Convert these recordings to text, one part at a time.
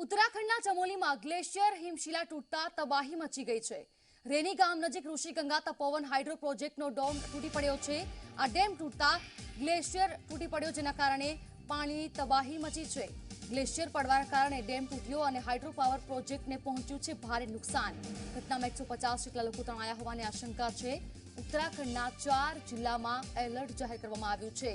ઉત્તરાખંડના ચમોલીમાં ગ્લેશિયર હિમશિલા તૂટતા તબાહી મચી ગઈ છે। રેની ગામ નજીક ઋષિગંગા તપોવન હાઇડ્રો પ્રોજેક્ટનો ડેમ તૂટી પડ્યો છે। આ ડેમ તૂટતા ગ્લેશિયર તૂટી પડ્યો, જેના કારણે પાણીની તબાહી મચી છે। ગ્લેશિયર પડવાના કારણે ડેમ તૂટ્યો અને હાઇડ્રો પાવર પ્રોજેક્ટને પહોંચ્યું છે ભારે નુકસાન। ઘટનામાં 150 જેટલા લોકો તણાયા હોવાની આશંકા છે। ઉત્તરાખંડના 4 જિલ્લામાં એલર્ટ જાહેર કરવામાં આવ્યું છે।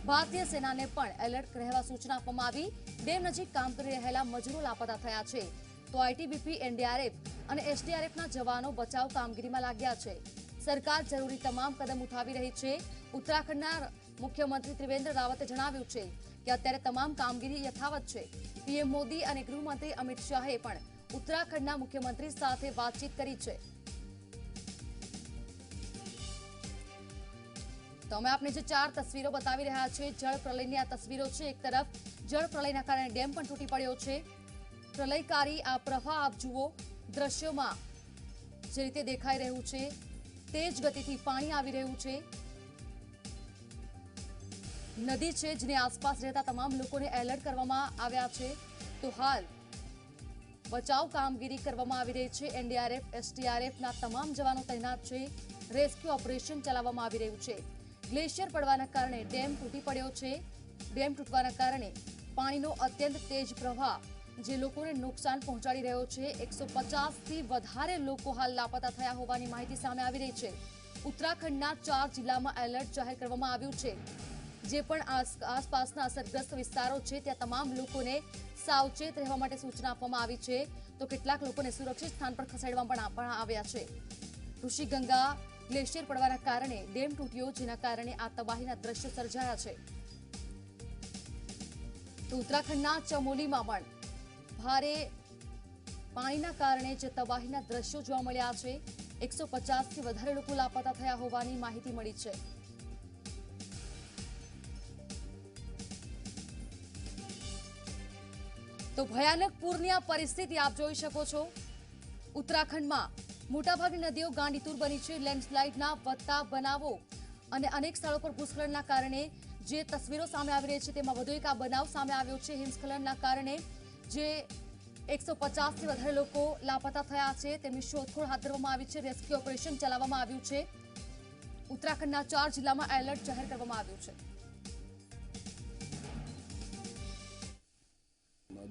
ભારતીય સેનાને પણ એલર્ટ રહેવા સૂચના આપવામાં આવી। ડેમ નજીક કામ કરી રહેલા મજૂરો લાપતા થયા છે, તો આઈટીબીપી, એનડીઆરએફ અને એસડીઆરએફના જવાનો બચાવ કામગીરીમાં લાગ્યા છે। સરકાર જરૂરી તમામ કદમ ઉઠાવી રહી છે। ઉત્તરાખંડના મુખ્યમંત્રી ત્રિવેન્દ્ર રાવતે જણાવ્યું છે કે અત્યારે તમામ કામગીરી યથાવત છે। પીએમ મોદી અને ગૃહમંત્રી અમિત શાહે પણ ઉત્તરાખંડના મુખ્યમંત્રી સાથે વાતચીત કરી છે। तो અમે આપને જે 4 તસવીરો બતાવી રહ્યા છે, જળ પ્રલયની આ તસવીરો છે। એક તરફ જળ પ્રલયના કારણે ડેમ પણ તૂટી પડ્યો છે। પ્રલયકારી આ પ્રવાહ આપ જુઓ, દ્રશ્યોમાં જે રીતે દેખાઈ રહ્યું છે, તેજ ગતિથી પાણી આવી રહ્યું છે। નદી છે જેની આસપાસ રહેતા તમામ લોકોને એલર્ટ કરવામાં આવ્યા છે। તો હાલ બચાવ કામગીરી કરવામાં આવી રહી છે। એનડીઆરએફ, એસડીઆરએફના તમામ જવાનો તૈનાત છે। રેસ્ક્યુ ઓપરેશન ચલાવવામાં આવી રહ્યું છે। ગ્લેશિયર પડવાના કારણે ડેમ તૂટી પડ્યો છે। ડેમ તૂટવાના કારણે પાણીનો અત્યંત તેજ પ્રવાહ જે લોકોને નુકસાન પહોંચાડી રહ્યો છે। 150થી વધારે લોકો હાલ લાપતા થયા હોવાની માહિતી સામે આવી રહી છે। ઉત્તરાખંડના 4 જિલ્લામાં એલર્ટ જાહેર કરવામાં આવ્યું છે। જે પણ આસપાસના અસરગ્રસ્ત વિસ્તારો છે ત્યાં તમામ લોકોને સાવચેત રહેવા માટે સૂચના આપવામાં આવી છે, તો કેટલાક લોકોને સુરક્ષિત સ્થાન પર ખસેડવામાં પણ આવ્યા છે। ઋષિગંગા ગ્લેશિયર પડવાના કારણે ડેમ તૂટ્યો, જેના કારણે આ તબાહીના દ્રશ્યો સર્જાયા છે। તો ઉત્તરાખંડના ચમોલીમાં પણ ભારે પાણીના કારણે જે તબાહીના દ્રશ્યો જોવા મળ્યા છે। 150થી વધારે લોકો લાપતા થયા હોવાની માહિતી મળી છે। તો ભયાનક પૂરની આ પરિસ્થિતિ આપ જોઈ શકો છો। ઉત્તરાખંડમાં મોટાભાગની નદીઓ ગાંડીતુર બની છે। લેન્ડસ્લાઇડના વધતા બનાવો અને અનેક સ્થળો પર ભૂસ્ખલનના કારણે જે તસવીરો સામે આવી રહી છે, તેમાં વધુ એક આ બનાવ સામે આવ્યો છે। હિમસ્ખલનના કારણે જે 150થી વધારે લોકો લાપતા થયા છે, તેમની શોધખોળ હાથ ધરવામાં આવી છે। રેસ્ક્યુ ઓપરેશન ચલાવવામાં આવ્યું છે। ઉત્તરાખંડના 4 જિલ્લામાં એલર્ટ જાહેર કરવામાં આવ્યું છે।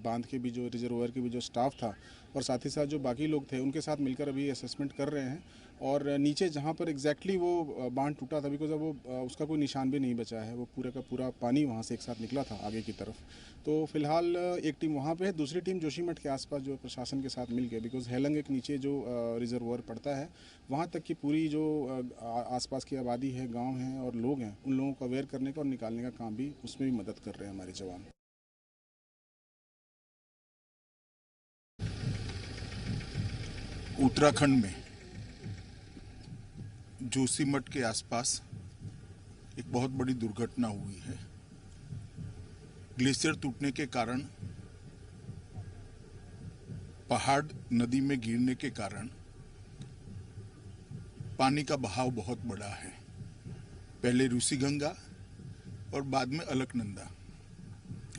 बांध के भी जो रिजर्वायर के भी जो स्टाफ था और साथ ही साथ जो बाकी लोग थे, उनके साथ मिलकर अभी असेसमेंट कर रहे हैं। और नीचे जहाँ पर एग्जैक्टली वो बांध टूटा था, बिकॉज अब वो उसका कोई निशान भी नहीं बचा है। वो पूरा का पूरा पानी वहाँ से एक साथ निकला था आगे की तरफ। तो फिलहाल एक टीम वहाँ पे है, दूसरी टीम जोशीमठ के आसपास जो प्रशासन के साथ मिल के, बिकॉज हेलंग एक नीचे जो रिजर्वायर पड़ता है, वहाँ तक की पूरी जो आसपास की आबादी है, गाँव हैं और लोग हैं, उन लोगों को अवेयर करने का और निकालने का काम भी उसमें भी मदद कर रहे हैं हमारे जवान। उत्तराखंड में जोशीमठ के आसपास एक बहुत बड़ी दुर्घटना हुई है। ग्लेशियर टूटने के कारण, पहाड़ नदी में गिरने के कारण पानी का बहाव बहुत बड़ा है। पहले ऋषिगंगा और बाद में अलकनंदा,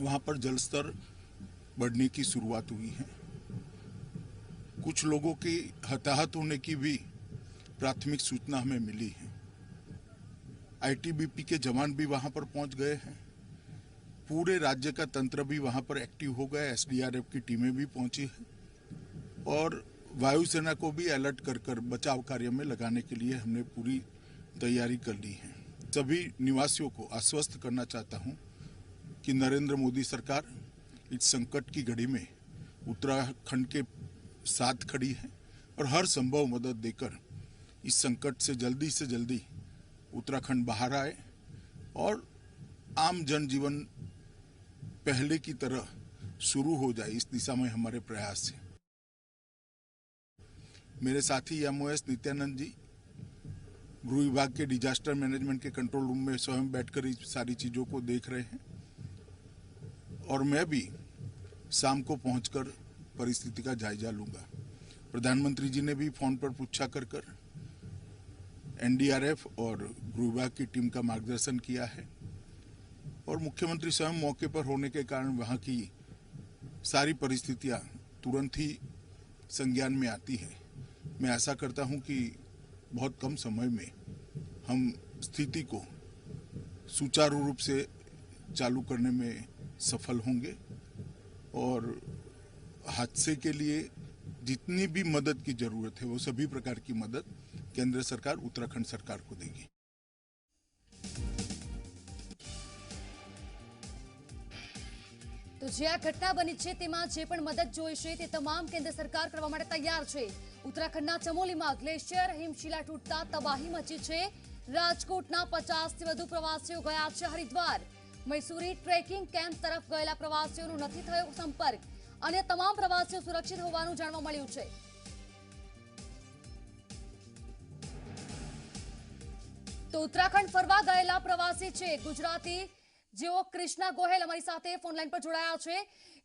वहां पर जलस्तर बढ़ने की शुरुआत हुई है। कुछ लोगों की हताहत होने की भी प्राथमिक सूचना हमें मिली है। आईटीबीपी के जवान भी वहां पर पहुंच गए हैं। पूरे राज्य का तंत्र भी वहां पर एक्टिव हो गया। एसडीआरएफ की टीमें भी पहुंची है और वायुसेना को भी अलर्ट कर बचाव कार्य में लगाने के लिए हमने पूरी तैयारी कर ली है। सभी निवासियों को आश्वस्त करना चाहता हूं कि नरेंद्र मोदी सरकार इस संकट की घड़ी में उत्तराखंड के साथ खड़ी है और हर संभव मदद देकर इस संकट से जल्दी उत्तराखंड बाहर आए और आम जनजीवन पहले की तरह शुरू हो जाए। इस दिशा में हमारे प्रयास है। मेरे साथी एमओएस नित्यानंद जी गृह विभाग के डिजास्टर मैनेजमेंट के कंट्रोल रूम में स्वयं बैठकर इस सारी चीजों को देख रहे हैं और मैं भी शाम को पहुंचकर परिस्थिति का जायजा लूंगा। प्रधानमंत्री जी ने भी फोन पर पूछा कर एनडीआरएफ और गृह विभाग की टीम का मार्गदर्शन किया है और मुख्यमंत्री स्वयं मौके पर होने के कारण वहां की सारी परिस्थितियां तुरंत ही संज्ञान में आती है। मैं आशा करता हूं कि बहुत कम समय में हम स्थिति को सुचारू रूप से चालू करने में सफल होंगे और हादसे के लिए जितनी भी मदद की जरूरत है वो सभी प्रकार की मदद केंद्र सरकार उत्तराखंड सरकार को देगी। તો જે આ ઘટના બની છે તેમાં જે પણ મદદ જોઈશે તે તમામ કેન્દ્ર સરકાર કરવા માટે તૈયાર છે। ઉત્તરાખંડના ચમોલીમાં ગ્લેશિયર હિમશિલા તૂટતા તબાહી મચી છે। રાજકોટના 50થી વધુ પ્રવાસીઓ ગયા છે હરિદ્વાર। મૈસૂરી ટ્રેકિંગ કેમ્પ તરફ ગયેલા પ્રવાસીઓનો નથી થયો સંપર્ક અને તમામ પ્રવાસીઓ સુરક્ષિત હોવાનું જાણવા મળ્યું છે। તો ઉત્તરાખંડ ફરવા ગયેલા પ્રવાસી છે ગુજરાતી જેઓ કૃષ્ણા ગોહેલ અમારી સાથે ફોન લાઈન પર જોડાયા છે।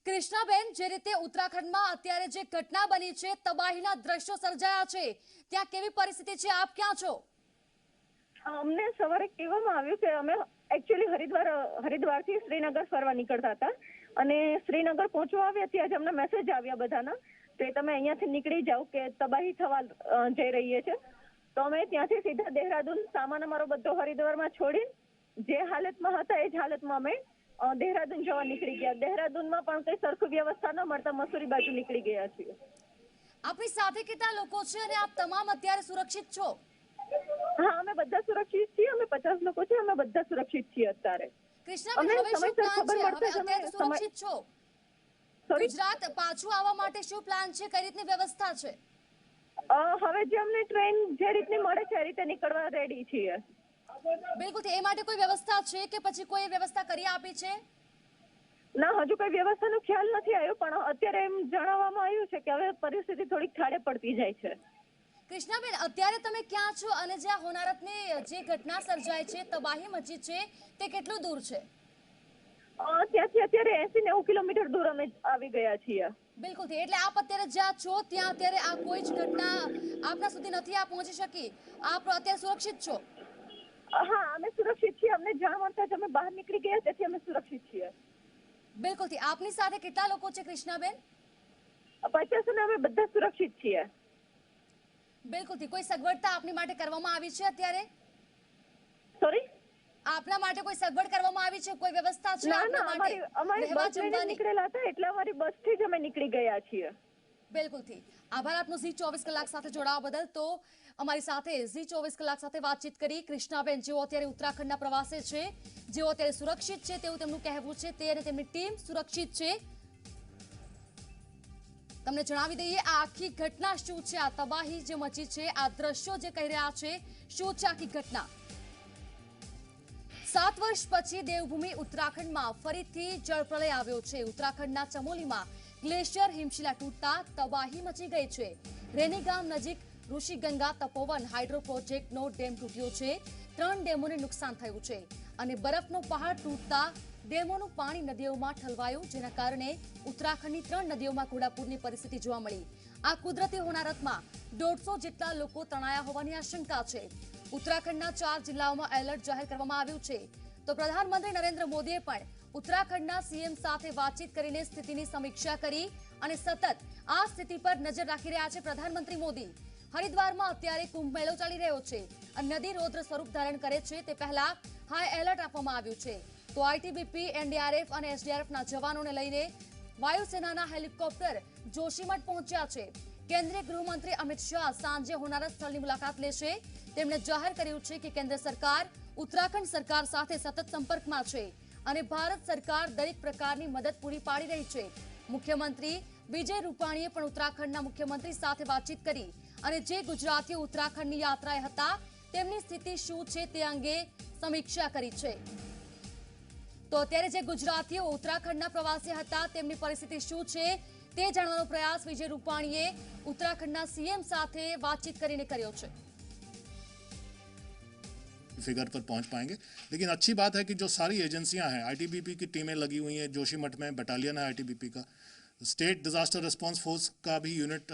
કૃષ્ણાબેન, જે રીતે ઉત્તરાખંડમાં અત્યારે જે ઘટના બની છે, તબાહીના દ્રશ્યો સર્જાયા છે, ત્યાં કેવી પરિસ્થિતિ છે? આપ ક્યાં છો? અમને સવારે કહેવામાં આવ્યું કે અમે એકચ્યુઅલી હરિદ્વારથી શ્રીનગર ફરવા નીકળતા હતા અને શ્રીનગર પહોંચવા આવ્યા ત્યાં જ અમને મેસેજ આવ્યા બધાના કે તમે અહીંયાથી નીકળી જાઓ કે તબાહી થવા જઈ રહી છે। તો અમે ત્યાંથી સીધા દેહરાદૂન સામાન અમારો બધો હરિદ્વારમાં છોડી જે હાલતમાં હતા એ જ હાલતમાં અમે દેહરાદૂન જવા નીકળી ગયા। દેહરાદૂનમાં પણ કઈ સરખી વ્યવસ્થા ન મળતા મસૂરી બાજુ નીકળી ગયા છીએ। આપની સાથે કેટલા લોકો છે અને આપ તમામ અત્યારે સુરક્ષિત છો? હા, અમે બધા સુરક્ષિત છીએ। અમે 50 લોકો છે, અમે બધા સુરક્ષિત છીએ અત્યારે। કૃષ્ણાબેન, હવે શું પ્લાન છે? હવે અત્યારે સુરક્ષિત છો? ગુજરાત પાછું આવવા માટે શું પ્લાન છે? કઈ રીતની વ્યવસ્થા છે? હવે જે અમને ટ્રેન જે રીતની મળે છે એ રીતે નીકળવા રેડી છીએ। બિલકુલ, એ માટે કોઈ વ્યવસ્થા છે કે પછી કોઈ વ્યવસ્થા કરી આપી છે? ના, હજુ કોઈ વ્યવસ્થાનો ખ્યાલ નથી આવ્યો, પણ અત્યારે એમ જણાવવામાં આવ્યું છે કે હવે પરિસ્થિતિ થોડીક થાળે પડતી જાય છે। કૃષ્ણાબેન, અત્યારે તમે ક્યાં છો અને જે આ હોનારતની જે ઘટના સર્જાય છે, તબાહી મચી છે, તે કેટલું દૂર છે? ત્યાંથી અત્યારે 80-90 કિલોમીટર દૂર અમે આવી ગયા છીએ। બિલકુલ, એટલે આપ અત્યારે જ્યાં છો ત્યાં અત્યારે આ કોઈ જ ઘટના આપના સુધી નથી આ પહોંચી શકી? આપ અત્યારે સુરક્ષિત છો? હા, અમે સુરક્ષિત છીએ। અમને જાણ મળતા જ અમે બહાર નીકળી ગયા, તેથી અમે સુરક્ષિત છીએ। બિલકુલ, આપની સાથે કેટલા લોકો છે કૃષ્ણાબેન? 50 અને અમે બધા સુરક્ષિત છીએ। બિલકુલ, કોઈ સગવડતા આપની માટે કરવામાં આવી છે અત્યારે? સોરી, આપના માટે કોઈ સગવડ કરવામાં આવી છે? કોઈ વ્યવસ્થા છે ના આપના ના, માટે અમારી રહેવા બસ લઈને જમવાની? નીકળેલા હતા એટલે અમારી બસથી જ અમે નીકળી ગયા છીએ। બિલકુલથી આભાર આપનો ઝી 24 કલાક સાથે જોડાવા બદલ। તો અમારી સાથે ઝી 24 કલાક સાથે વાતચીત કરી કૃષ્ણાબેન, જેઓ અત્યારે ઉત્તરાખંડના પ્રવાસે છે, જેઓ અત્યારે સુરક્ષિત છે તેવું તેમનું કહેવું છે। તે અને તેમની ટીમ સુરક્ષિત છે। તમને જણાવી દઈએ આ આખી ઘટના શું છે, આ તબાહી જે મચી છે, આ દ્રશ્યો જે કહી રહ્યા છે, શું છે આખી ઘટના। 7 વર્ષ પછી દેવભૂમિ ઉત્તરાખંડમાં ફરીથી જળપ્રલય આવ્યો છે। ઉત્તરાખંડના ચમોલીમાં ગ્લેશિયર હિમશિલા તૂટતા તબાહી મચી ગઈ છે। રેની ગામ નજીક ઋષિગંગા તપોવન હાઇડ્રો પ્રોજેક્ટનો ડેમ તૂટ્યો છે। 3 ડેમોને નુકસાન થયું છે અને બરફનો પહાડ તૂટતા ડેમોનું પાણી નદીઓમાં ઠલવાયું, જેના કારણે ઉત્તરાખંડની 3 નદીઓમાં ઘોડાપૂરની પરિસ્થિતિ જોવા મળી। આ કુદરતી હોનારતમાં 150 જેટલા લોકો તણાયા હોવાની આશંકા છે। ઉત્તરાખંડના 4 જિલ્લાઓમાં એલર્ટ જાહેર કરવામાં આવ્યું છે। તો પ્રધાનમંત્રી નરેન્દ્ર મોદીએ પણ ઉત્તરાખંડના સીએમ સાથે વાતચીત કરીને સ્થિતિની સમીક્ષા કરી અને સતત આ સ્થિતિ પર નજર રાખી રહ્યા છે પ્રધાનમંત્રી મોદી। હરિદ્વારમાં અત્યારે કુંભ મેળો ચાલી રહ્યો છે અને નદી રૌદ્ર સ્વરૂપ ધારણ કરે છે તે પહેલા હાઈ એલર્ટ આપવામાં આવ્યું છે। તો આઈટીબીપી, એનડીઆરએફ અને એસડીઆરએફના જવાનોને લઈને વાયુસેનાના હેલિકોપ્ટર જોશીમઠ પહોંચ્યા છે। કેન્દ્રીય ગૃહમંત્રી અમિત શાહ સાંજે હોનારત સ્થળની મુલાકાત લેશે। તેમણે જાહેર કર્યું છે કે કેન્દ્ર સરકાર ઉત્તરાખંડ સરકાર સાથે સતત સંપર્કમાં છે અને ભારત સરકાર દરેક પ્રકારની મદદ પૂરી પાડી રહી છે। મુખ્યમંત્રી વિજય રૂપાણીએ પણ ઉત્તરાખંડના મુખ્યમંત્રી સાથે વાતચીત કરી અને જે ગુજરાતીઓ ઉત્તરાખંડની યાત્રાએ હતા તેમની સ્થિતિ શું છે તે અંગે સમીક્ષા કરી છે। તો અત્યારે જે ગુજરાતીઓ ઉત્તરાખંડના પ્રવાસે હતા તેમની પરિસ્થિતિ શું છે તે જાણવાનો પ્રયાસ વિજય રૂપાણીએ ઉત્તરાખંડના સીએમ સાથે વાતચીત કરીને કર્યો છે। फिगर पर पहुंच पाएंगे, लेकिन अच्छी बात है कि जो सारी एजेंसियां हैं, आईटीबीपी की टीमें लगी हुई हैं, जोशीमठ में बटालियन है आईटीबीपी का, स्टेट डिजास्टर रिस्पांस फोर्स का भी यूनिट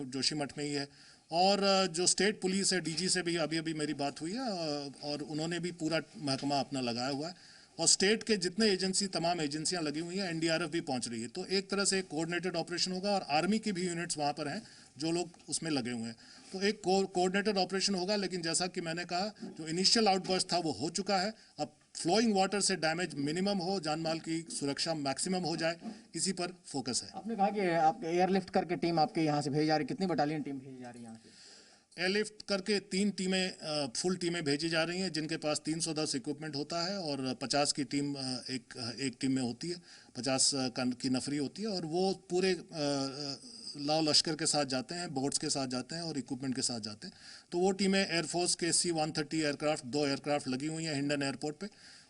जोशीमठ में ही है, और जो स्टेट पुलिस है, डीजी से भी अभी मेरी बात हुई है और उन्होंने भी पूरा महकमा अपना लगाया हुआ है और स्टेट के जितने एजेंसी तमाम एजेंसियां लगी हुई हैं, एनडीआरएफ भी पहुंच रही है। तो एक तरह से कोऑर्डिनेटेड ऑपरेशन होगा और आर्मी की भी यूनिट्स वहां पर हैं जो लोग उसमें लगे हुए हैं। तो एक कोऑर्डिनेटेड ऑपरेशन होगा, लेकिन जैसा कि मैंने कहा, जो इनिशियल आउटबर्स्ट था वो हो चुका है। अब फ्लोइंग वाटर से डैमेज मिनिमम हो, जान माल की सुरक्षा मैक्सिमम हो जाए, इसी पर फोकस है। आपने कहा कि आप एयरलिफ्ट करके टीम आपके यहाँ से भेजी जा रही है, कितनी बटालियन टीम भेजी जा रही है यहाँ से? एयरलिफ्ट करके 3 टीमें फुल टीमें भेजी जा रही हैं, जिनके पास 310 इक्विपमेंट होता है और 50 की टीम एक टीम में होती है, 50 की नफरी होती है, और वो पूरे लाव लश्कर के साथ जाते हैं, बोट्स के साथ जाते हैं और इक्विपमेंट के साथ जाते हैं। तो वो टीमें एयरफोर्स के C-130 एयरक्राफ्ट, 2 एयरक्राफ्ट लगी हुई हैं हिंडन एयरपोर्ट पे,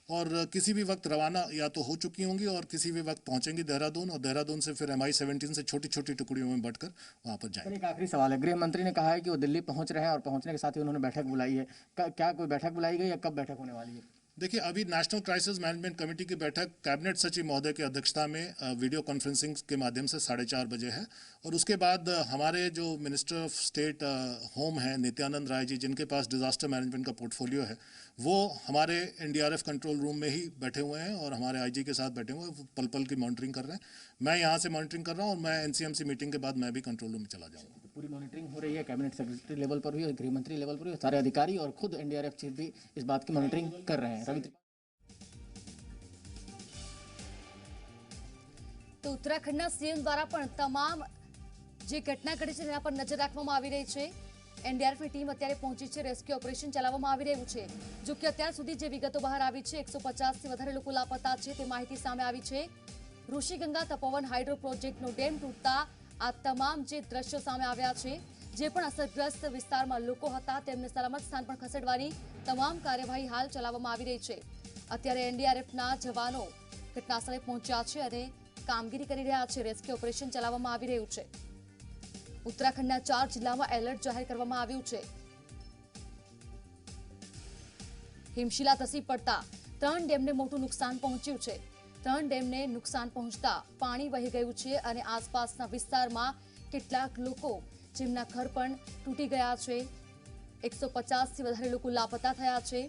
और किसी भी वक्त रवाना या तो हो चुकी होंगी और किसी भी वक्त पहुंचेंगी देहरादून, और देहरादून से फिर MI-17 से छोटी छोटी टुकड़ियों में बढ़कर वहां पर जाएंगे। एक आखिरी सवाल है, गृह मंत्री ने कहा है कि वो दिल्ली पहुंच रहे हैं और पहुंचने के साथ ही उन्होंने बैठक बुलाई है। क्या कोई बैठक बुलाई गई या कब बैठक होने वाली है? देखिए, अभी नेशनल क्राइसिस मैनेजमेंट कमेटी की बैठक कैबिनेट सचिव महोदय की अध्यक्षता में वीडियो कॉन्फ्रेंसिंग के माध्यम से 4:30 बजे है, और उसके बाद हमारे जो मिनिस्टर ऑफ स्टेट होम है नित्यानंद राय जी, जिनके पास डिजास्टर मैनेजमेंट का पोर्टफोलियो है, वो हमारे एनडीआरएफ कंट्रोल रूम में ही बैठे हुए हैं और हमारे आईजी के साथ बैठे हुए हैं, वो पल पल की मॉनिटरिंग कर रहे हैं। मैं यहाँ से मॉनिटरिंग कर रहा हूँ और मैं एनसीएमसी मीटिंग के बाद मैं भी कंट्रोल रूम में चला जाऊँगा। पूरी मॉनिटरिंग हो रही है, कैबिनेट सेक्रेटरी लेवल पर भी और गृह मंत्री लेवल पर भी, सारे अधिकारी और खुद एनडीआरएफ चीफ भी इस बात की मॉनिटरिंग कर रहे हैं। रवि, તો ઉત્તરાખંડના સીએમ દ્વારા પણ તમામ જે ઘટના ઘટી છે તેના પર નજર રાખવામાં આવી રહી છે। એનડીઆરએફની ટીમ અત્યારે પહોંચી છે, રેસ્ક્યુ ઓપરેશન ચલાવવામાં આવી રહ્યું છે। જો કે અત્યાર સુધી જે વિગતો બહાર આવી છે, 150 થી વધારે લોકો લાપતા છે તે માહિતી સામે આવી છે। ઋષિગંગા તપોવન હાઇડ્રો પ્રોજેક્ટનો ડેમ તૂટતા આ તમામ જે દ્રશ્યો સામે આવ્યા છે, જે પણ અસરગ્રસ્ત વિસ્તારમાં લોકો હતા તેમને સલામત સ્થાન પર ખસેડવાની તમામ કાર્યવાહી હાલ ચલાવવામાં આવી રહી છે। અત્યારે એનડીઆરએફના જવાનો ઘટનાસ્થળે પહોંચ્યા છે અને કામગીરી કરી રહ્યા છે, રેસ્ક્યુ ઓપરેશન ચલાવવામાં આવી રહ્યું છે। ઉત્તરાખંડના 4 જિલ્લામાં એલર્ટ જાહેર કરવામાં આવ્યું છે। હિમશીલા ધસી પડતા 3 ડેમને મોટું નુકસાન પહોંચ્યું છે। 3 ડેમને નુકસાન પહોંચતા પાણી વહી ગયું છે અને આસપાસના વિસ્તારમાં કેટલાક લોકો જેમના ઘર પણ તૂટી ગયા છે। 150 થી વધારે લોકો લાપતા થયા છે।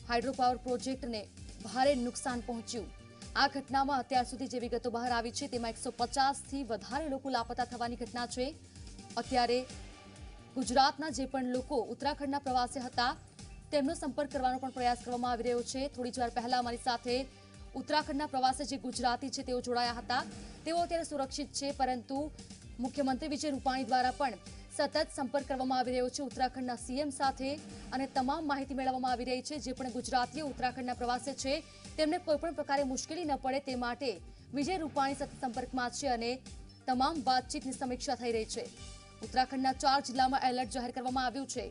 હાઇડ્રો પાવર પ્રોજેક્ટને ભારે નુકસાન પહોંચ્યું। આ ઘટનામાં અત્યાર સુધી જે વિગતો બહાર આવી છે તેમાં 150 થી વધારે લોકો લાપતા થવાની ઘટના છે। અત્યારે ગુજરાતના જે પણ લોકો ઉત્તરાખંડના પ્રવાસે હતા તેમનો સંપર્ક કરવાનો પણ પ્રયાસ કરવામાં આવી રહ્યો છે। થોડી જ વાર પહેલા અમારી સાથે ઉત્તરાખંડના પ્રવાસે જે ગુજરાતી છે તેઓ જોડાયા હતા। તેઓ અત્યારે સુરક્ષિત છે, પરંતુ મુખ્યમંત્રી વિજય રૂપાણી દ્વારા પણ સતત સંપર્ક કરવામાં આવી રહ્યો છે ઉત્તરાખંડના સીએમ સાથે, અને તમામ માહિતી મેળવવામાં આવી રહી છે। જે પણ ગુજરાતીઓ ઉત્તરાખંડના પ્રવાસે છે તેમને કોઈપણ પ્રકારે મુશ્કેલી ન પડે તે માટે વિજય રૂપાણી સતત સંપર્કમાં છે અને તમામ વાતચીતની સમીક્ષા થઈ રહી છે। ઉત્તરાખંડના 4 જિલ્લામાં એલર્ટ જાહેર કરવામાં આવ્યું છે।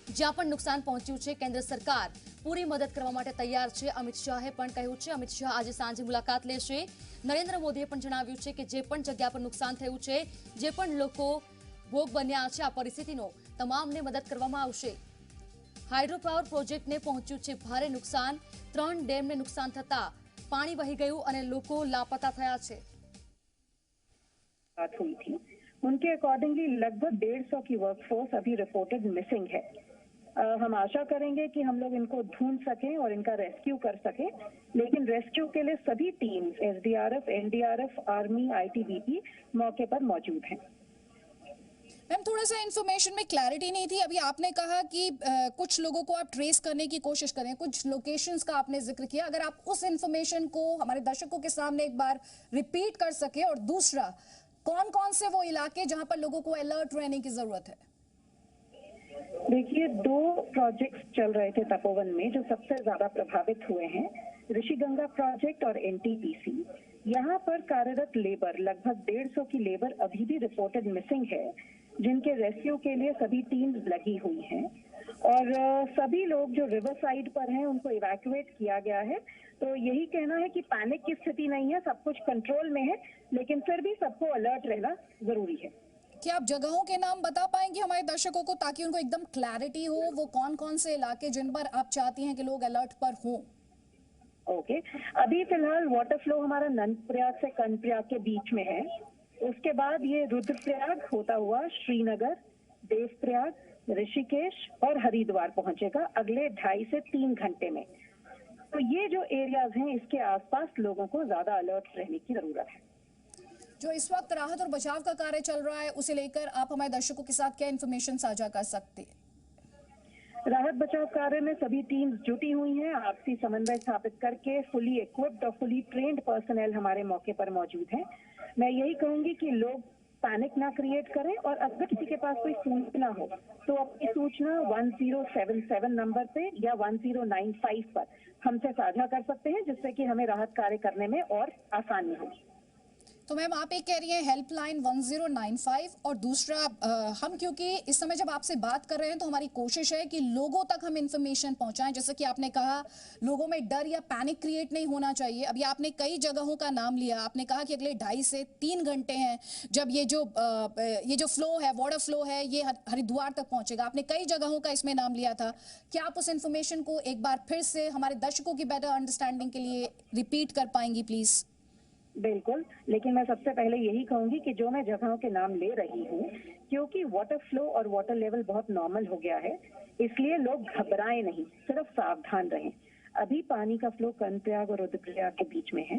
જ્યાં પણ નુકસાન પહોંચ્યું છે કેન્દ્ર સરકાર પૂરી મદદ કરવા માટે તૈયાર છે। અમિત શાહે પણ કહ્યું છે, અમિત શાહ આજે સાંજે મુલાકાત લેશે। નરેન્દ્ર મોદીએ પણ જણાવ્યું છે કે જે પણ જગ્યા પર નુકસાન થયું છે, જે પણ લોકો ભોગ બન્યા છે આ પરિસ્થિતિનો, તમામને મદદ કરવામાં આવશે। હાઇડ્રો પાવર પ્રોજેક્ટને પહોંચ્યું છે ભારે નુકસાન। 3 ડેમને નુકસાન થતા પાણી વહી ગયું અને લોકો લાપતા થયા છે। बात हुई थी, उनके अकॉर्डिंगली लगभग 150 की वर्कफोर्स अभी रिपोर्टेड मिसिंग है। हम आशा करेंगे कि हम लोग इनको ढूंढ सकें और इनका रेस्क्यू कर सकें, लेकिन रेस्क्यू के लिए सभी teams SDRF, NDRF, army, ITBP मौके पर मौजूद हैं। मैम, थोड़ा सा इन्फॉर्मेशन में क्लैरिटी नहीं थी। अभी आपने कहा कि कुछ लोगों को आप ट्रेस करने की कोशिश करें, कुछ लोकेशंस का आपने जिक्र किया, अगर आप उस इन्फॉर्मेशन को हमारे दर्शकों के सामने एक बार रिपीट कर सके, और दूसरा कौन कौन से वो इलाके जहां पर लोगों को अलर्ट रहने की जरूरत है? देखिए, 2 प्रोजेक्ट्स चल रहे थे तपोवन में जो सबसे ज्यादा प्रभावित हुए हैं, ऋषिगंगा प्रोजेक्ट और एनटीपीसी। यहाँ पर कार्यरत लेबर लगभग 150 की लेबर अभी भी रिपोर्टेड मिसिंग है, जिनके रेस्क्यू के लिए सभी टीम्स लगी हुई हैं, और सभी लोग जो रिवर साइड पर हैं उनको इवैक्यूएट किया गया है। तो यही कहना है कि पैनिक की स्थिति नहीं है, सब कुछ कंट्रोल में है, लेकिन फिर भी सबको अलर्ट रहना जरूरी है। क्या आप जगहों के नाम बता पाएंगे हमारे दर्शकों को, ताकि उनको एकदम क्लैरिटी हो, वो कौन कौन से इलाके जिन पर आप चाहती हैं कि लोग अलर्ट पर हों? ओके, अभी फिलहाल वाटर फ्लो हमारा नंदप्रयाग से कर्णप्रयाग के बीच में है। उसके बाद ये रुद्रप्रयाग होता हुआ श्रीनगर, देवप्रयाग, ऋषिकेश और हरिद्वार पहुंचेगा अगले 2.5 से 3 घंटे में। तो ये जो एरियाज हैं इसके आसपास लोगों को ज्यादा अलर्ट रहने की जरूरत है। जो इस वक्त राहत और बचाव का कार्य चल रहा है उसे लेकर आप हमारे दर्शकों के साथ क्या इन्फॉर्मेशन साझा कर सकते हैं? राहत बचाव कार्य में सभी टीम्स जुटी हुई हैं। आपसी समन्वय स्थापित करके फुली इक्विप्ड और फुली ट्रेन्ड पर्सनल हमारे मौके पर मौजूद हैं। मैं यही कहूंगी कि लोग पैनिक ना क्रिएट करें और अगर किसी के पास कोई सूचना हो तो अपनी सूचना 1077 नंबर पे या 1095 पर हमसे साझा कर सकते हैं, जिससे कि हमें राहत कार्य करने में और आसानी होगी। तो मैम आप एक कह रही हैं हेल्पलाइन 1095 और दूसरा हम क्योंकि इस समय जब आपसे बात कर रहे हैं तो हमारी कोशिश है कि लोगों तक हम इंफॉर्मेशन पहुंचाएं। जैसे कि आपने कहा लोगों में डर या पैनिक क्रिएट नहीं होना चाहिए। अभी आपने कई जगहों का नाम लिया, आपने कहा कि अगले 2.5 से 3 घंटे हैं जब ये जो फ्लो है, वाटर फ्लो है, ये हरिद्वार तक पहुंचेगा। आपने कई जगहों का इसमें नाम लिया था। क्या आप उस इंफॉर्मेशन को एक बार फिर से हमारे दर्शकों की बेटर अंडरस्टैंडिंग के लिए रिपीट कर पाएंगी प्लीज? बिल्कुल, लेकिन मैं सबसे पहले यही कहूंगी कि जो मैं जगहों के नाम ले रही हूँ, क्योंकि वाटर फ्लो और वाटर लेवल बहुत नॉर्मल हो गया है, इसलिए लोग घबराएं नहीं, सिर्फ सावधान रहें। अभी पानी का फ्लो कर्णप्रयाग और रुद्रप्रयाग के बीच में है।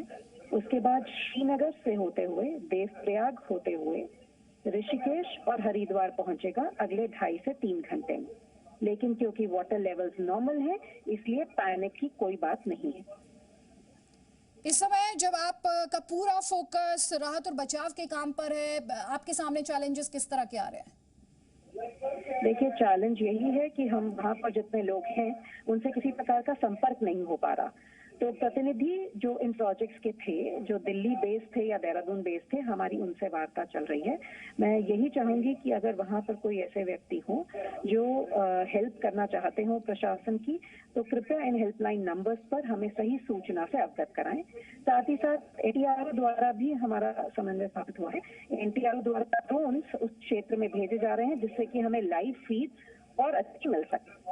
उसके बाद श्रीनगर से होते हुए देवप्रयाग होते हुए ऋषिकेश और हरिद्वार पहुंचेगा अगले 2.5 से 3 घंटे में। लेकिन क्योंकि वाटर लेवल्स नॉर्मल है, इसलिए पैनिक की कोई बात नहीं है। इस समय जब आपका पूरा फोकस राहत और बचाव के काम पर है, आपके सामने चैलेंजेस किस तरह के आ रहे हैं? देखिए, चैलेंज यही है कि हम वहाँ पर जितने लोग हैं उनसे किसी प्रकार का संपर्क नहीं हो पा रहा। तो प्रतिनिधि जो इन प्रोजेक्ट्स के थे, जो दिल्ली बेस थे या देहरादून बेस थे, हमारी उनसे वार्ता चल रही है। मैं यही चाहूंगी कि अगर वहाँ पर कोई ऐसे व्यक्ति हो जो हेल्प करना चाहते हो प्रशासन की, तो कृपया इन हेल्पलाइन नंबर्स पर हमें सही सूचना से अवगत कराएं। साथ ही साथ एनटीआरओ द्वारा भी हमारा समन्वय स्थापित हुआ है। एनटीआरओ द्वारा ड्रोन्स उस क्षेत्र में भेजे जा रहे हैं, जिससे कि हमें लाइव फीड और अच्छी मिल सके।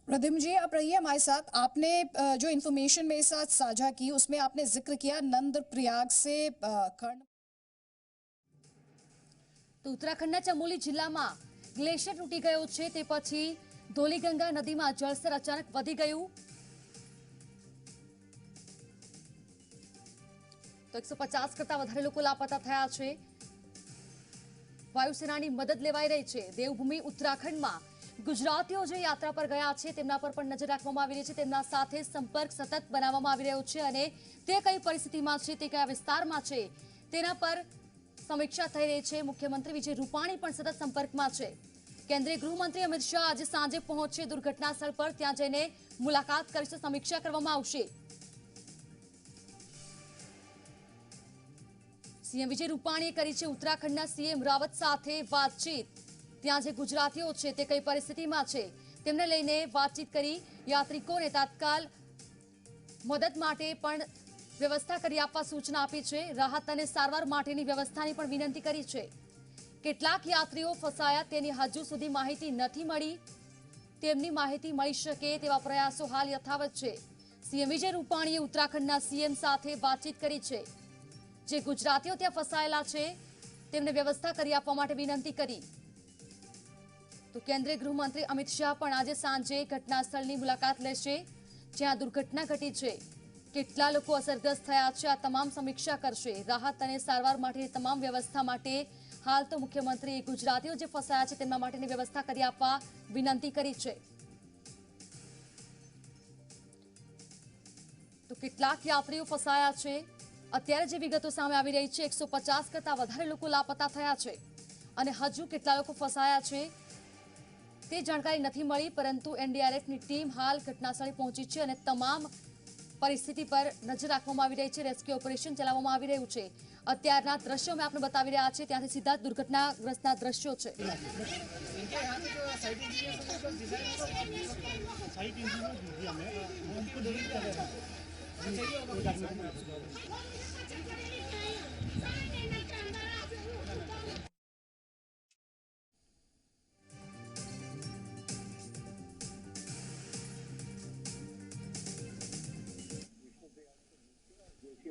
प्रद्युम्न जी, आप रहिए हमारे साथ। आपने जो इन्फॉर्मेशन मेरे साथ साझा की उसमें आपने जिक्र किया नंदप्रयाग से कर्ण। તો ઉત્તરાખંડના ચમોલી જિલ્લામાં ગ્લેશિયર તૂટી ગયો છે તે પછી ધોલીગંગા નદીમાં જળસ્તર અચાનક વધી ગયું। તો 150 કરતા વધારે લોકો લાપતા થયા છે। વાયુસેનાની મદદ લેવાઈ રહી છે। દેવભૂમિ ઉત્તરાખંડમાં ગુજરાતીઓ જે યાત્રા પર ગયા છે તેમના પર પણ નજર રાખવામાં આવી રહી છે। તેમના સાથે સંપર્ક સતત બનાવવામાં આવી રહ્યો છે અને તે કઈ પરિસ્થિતિમાં છે, તે કયા વિસ્તારમાં છે તેના પર સમીક્ષા થઈ રહી છે। મુખ્યમંત્રી વિજય રૂપાણી પણ સતત સંપર્કમાં છે। કેન્દ્રીય ગૃહમંત્રી અમિત શાહ આજે સાંજે પહોંચશે દુર્ઘટના સ્થળ પર। ત્યાં જઈને મુલાકાત કરશે, સમીક્ષા કરવામાં આવશે। સીએમ વિજય રૂપાણીએ કરી છે ઉત્તરાખંડના સીએમ રાવત સાથે વાતચીત। ત્યાં જે ગુજરાતીઓ છે તે કઈ પરિસ્થિતિમાં છે તેમને લઈને વાતચીત કરી। યાત્રિકોને તાત્કાલ મદદ માટે પણ વ્યવસ્થા કરી આપવા સૂચના આપી છે। રાહત અને સારવાર માટેની વ્યવસ્થાની પણ વિનંતી કરી છે। કેટલાક યાત્રીઓ ફસાયા તેની હજુ સુધી માહિતી નથી મળી। તેમની માહિતી મળી શકે તેવા પ્રયાસો હાલ યથાવત છે। સીએમ વિજય રૂપાણીએ ઉત્તરાખંડના સીએમ સાથે વાતચીત કરી છે। જે ગુજરાતીઓ ત્યાં ફસાયેલા છે તેમને વ્યવસ્થા કરી આપવા માટે વિનંતી કરી। તો કેન્દ્રીય ગૃહમંત્રી અમિત શાહ પણ આજે સાંજે ઘટના સ્થળની મુલાકાત લેશે જ્યાં દુર્ઘટના ઘટી છે। કેટલા લોકો અસરગ્રસ્ત થયા છે આ તમામ સમીક્ષા કરશે। રાહત અને સારવાર માટેની તમામ વ્યવસ્થા માટે હાલ તો મુખ્યમંત્રીએ ગુજરાતીઓ જે ફસાયા છે તેમના માટેની વ્યવસ્થા કરી આપવા વિનંતી કરી છે। તો કેટલાક યાત્રીઓ ફસાયા છે અત્યારે જે વિગતો સામે આવી રહી છે 150 કરતા વધારે લોકો લાપતા થયા છે અને હજુ કેટલા લોકો ફસાયા છે તે જાણકારી નથી મળી। પરંતુ એનડીઆરએફની ટીમ હાલ ઘટનાસ્થળે પહોંચી છે અને તમામ પરિસ્થિતિ પર નજર રાખવામાં આવી રહી છે। રેસ્ક્યુ ઓપરેશન ચલાવવામાં આવી રહ્યું છે। અત્યારના દ્રશ્યો મેં આપને બતાવી રહ્યા છે ત્યાંથી સીધા દુર્ઘટનાગ્રસ્તના દ્રશ્યો છે।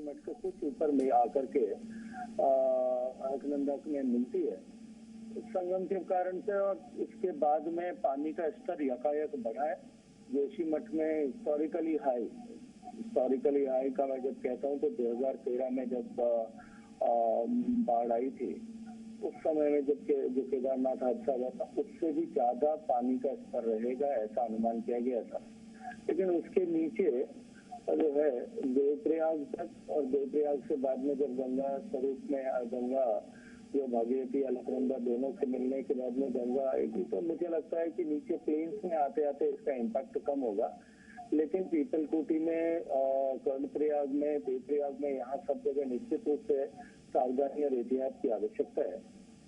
मठ के कुछ ऊपर में आकर के अलकनंदा में मिलती है। संगम के कारण से और इसके बाद में पानी का स्तर यकायक बढ़ा है जोशीमठ में हिस्टोरिकली हाई का मैं जब कहता हूँ तो 2013 में जब बाढ़ आई थी, उस समय में जब जो केदारनाथ हादसा हुआ था, उससे भी ज्यादा पानी का स्तर रहेगा ऐसा अनुमान किया गया था। लेकिन उसके नीचे जो है देवप्रयाग तक, और देवप्रयाग से बाद में जब गंगा स्वरूप में गंगा जो भागीरथी अलकनंदा दोनों से मिलने के बाद में गंगा आएगी, तो मुझे लगता है कि नीचे प्लेन्स में आते आते इसका इम्पैक्ट कम होगा। लेकिन पीपलकुटी में, कर्णप्रयाग में, देवप्रयाग में, यहाँ सब जगह निश्चित रूप से सावधानी और एहतियात की आवश्यकता है।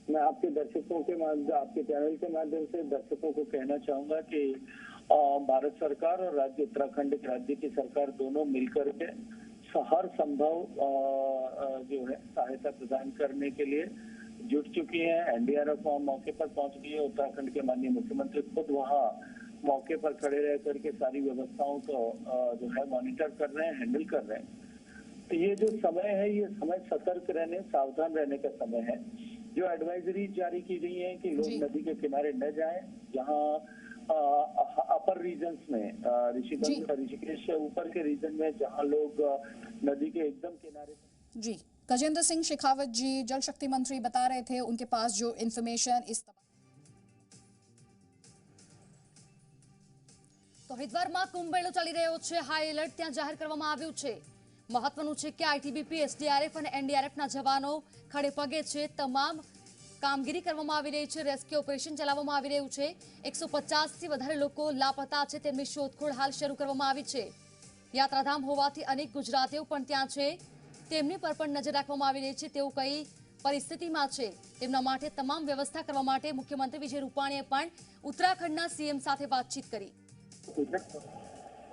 मैं आपके दर्शकों के माध्यम, आपके चैनल के माध्यम से दर्शकों को कहना चाहूंगा कि भारत सरकार और राज्य उत्तराखंड राज्य की सरकार दोनों मिलकर के हर संभव जो है सहायता प्रदान करने के लिए जुट चुकी है। एनडीआरएफ वहाँ मौके पर पहुंच गई है। उत्तराखंड के माननीय मुख्यमंत्री खुद वहाँ मौके पर खड़े रह करके सारी व्यवस्थाओं को जो है मॉनिटर कर रहे हैं, हैंडल कर रहे हैं। तो ये जो समय है, ये समय सतर्क रहने, सावधान रहने का समय है। जो एडवाइजरी जारी की गई है कि लोग नदी के किनारे न जाएं, जहाँ अपर रीजन्स में ऋषिकेश से ऊपर के रीजन में जहाँ लोग नदी के एकदम किनारे। जी, गजेंद्र सिंह शेखावत जी जल शक्ति मंत्री बता रहे थे, उनके पास जो इन्फॉर्मेशन इस તો હરિદ્વારમાં કુંભમેળો ચાલી રહ્યો છે, હાઈ એલર્ટ ત્યાં જાહેર કરવામાં આવ્યું છે। મહત્વનું છે કે આઈટીબીપી, એસડીઆરએફ અને એનડીઆરએફના જવાનો ખડે પગે છે। તમામ કામગીરી કરવામાં આવી રહી છે, રેસ્ક્યુ ઓપરેશન ચલાવવામાં આવી રહ્યું છે। 150થી વધારે લોકો લાપતા છે, તેમની શોધખોળ હાલ શરૂ કરવામાં આવી છે। યાત્રાધામ હોવાથી અનેક ગુજરાતીઓ પણ ત્યાં છે, તેમની પર પણ નજર રાખવામાં આવી રહી છે। તેઓ કઈ પરિસ્થિતિમાં છે તેમના માટે તમામ વ્યવસ્થા કરવા માટે મુખ્યમંત્રી વિજય રૂપાણીએ પણ ઉત્તરાખંડના સીએમ સાથે વાતચીત કરી।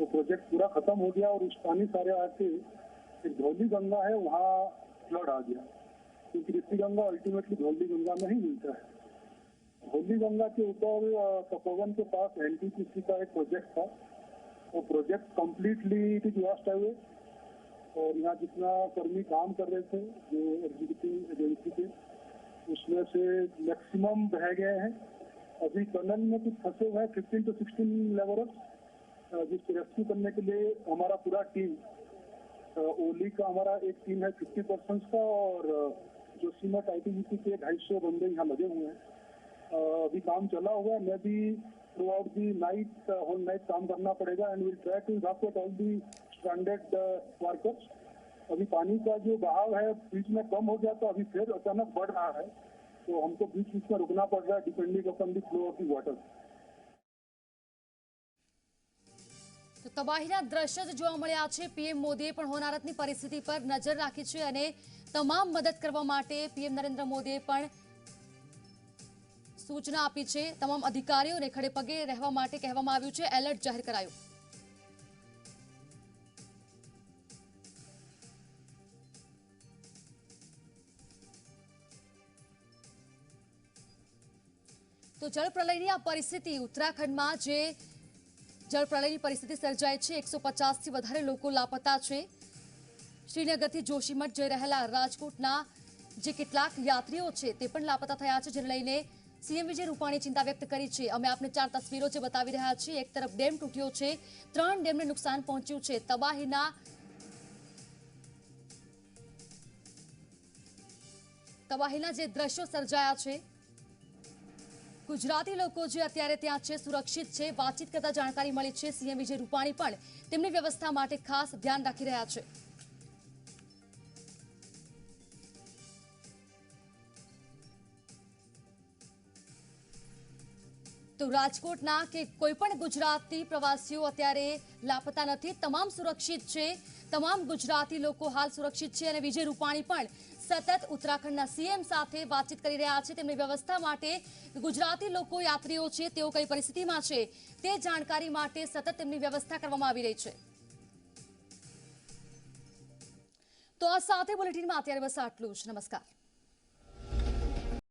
प्रोजेक्ट पूरा खत्म हो गया और उस पानी सारे आके धौली गंगा है वहाँ फ्लड आ गया, क्योंकि ऋषि गंगा अल्टीमेटली धौली गंगा में ही मिलता है। धौली गंगा के ऊपर तपोवन के पास एनटीपीसी का एक प्रोजेक्ट था, वो project completely it is lost away. और यहाँ जितना कर्मी काम कर रहे थे जो एग्जीक्यूटिव एजेंसी के, उसमें से मैक्सिमम बह गए हैं। अभी टनल में कुछ फंसे हुए हैं 15 to 16 लेबरर्स, जिसको रेस्क्यू करने के लिए हमारा पूरा टीम, ओली का हमारा एक टीम है 50% का, और जोशीमठ आईटीबीपी के 250 बंदे यहाँ लगे हुए हैं। अभी काम चला हुआ है। मैं भी throughout the night, whole night काम करना पड़ेगा and will try to evacuate all the stranded workers. अभी पानी का जो बहाव है बीच में कम हो गया, तो अभी फिर अचानक बढ़ रहा है, तो हमको बीच बीच में रुकना पड़ रहा है depending upon the flow of the water. તો તબાહીના દ્રશ્ય જ જોવા મળ્યા છે। પીએમ મોદીએ પણ હોનારતની પરિસ્થિતિ પર નજર રાખી છે અને તમામ મદદ કરવા માટે પીએમ નરેન્દ્ર મોદીએ પણ સૂચના આપી છે। તમામ અધિકારીઓને ખડે પગે રહેવા માટે કહેવામાં આવ્યું છે। એલર્ટ જાહેર કરાયું। તો જળપ્રલયની આ પરિસ્થિતિ ઉત્તરાખંડમાં જે જળપ્રલયની પરિસ્થિતિ સર્જાઈ છે, 150થી વધારે લોકો લાપતા છે। શ્રીનગરથી જોશીમઠ જઈ રહેલા રાજકોટના જે કેટલાક યાત્રીઓ છે તે પણ લાપતા થયા છે, જેને લઈને સીએમ વિજય રૂપાણીએ ચિંતા વ્યક્ત કરી છે। અમે આપને 4 તસવીરો જે બતાવી રહ્યા છીએ। એક તરફ ડેમ તૂટ્યો છે, 3 ડેમને નુકસાન પહોંચ્યું છે। તબાહીના જે દ્રશ્યો સર્જાયા છે, ગુજરાતી લોકો જે અત્યારે ત્યાં છે સુરક્ષિત છે। વાતચીત કરતા જાણકારી મળી છે સીએમ વિજય રૂપાણી પણ તેમની વ્યવસ્થા માટે ખાસ ધ્યાન રાખી રહ્યા છે। તો રાજકોટના કે કોઈ પણ ગુજરાતી પ્રવાસીઓ અત્યારે લાપતા નથી, તમામ સુરક્ષિત છે। તમામ ગુજરાતી લોકો હાલ સુરક્ષિત છે અને વિજય રૂપાણી પણ સતત ઉત્તરાખંડના સીએમ સાથે વાતચીત કરી રહ્યા છે। તેમની વ્યવસ્થા માટે ગુજરાતી લોકો યાત્રીઓ છે તેઓ કઈ પરિસ્થિતિમાં છે તે જાણકારી માટે સતત તેમની વ્યવસ્થા કરવામાં આવી રહી છે। તો આ સાથે બુલેટિનમાં અત્યારે બસ આટલું જ। નમસ્કાર।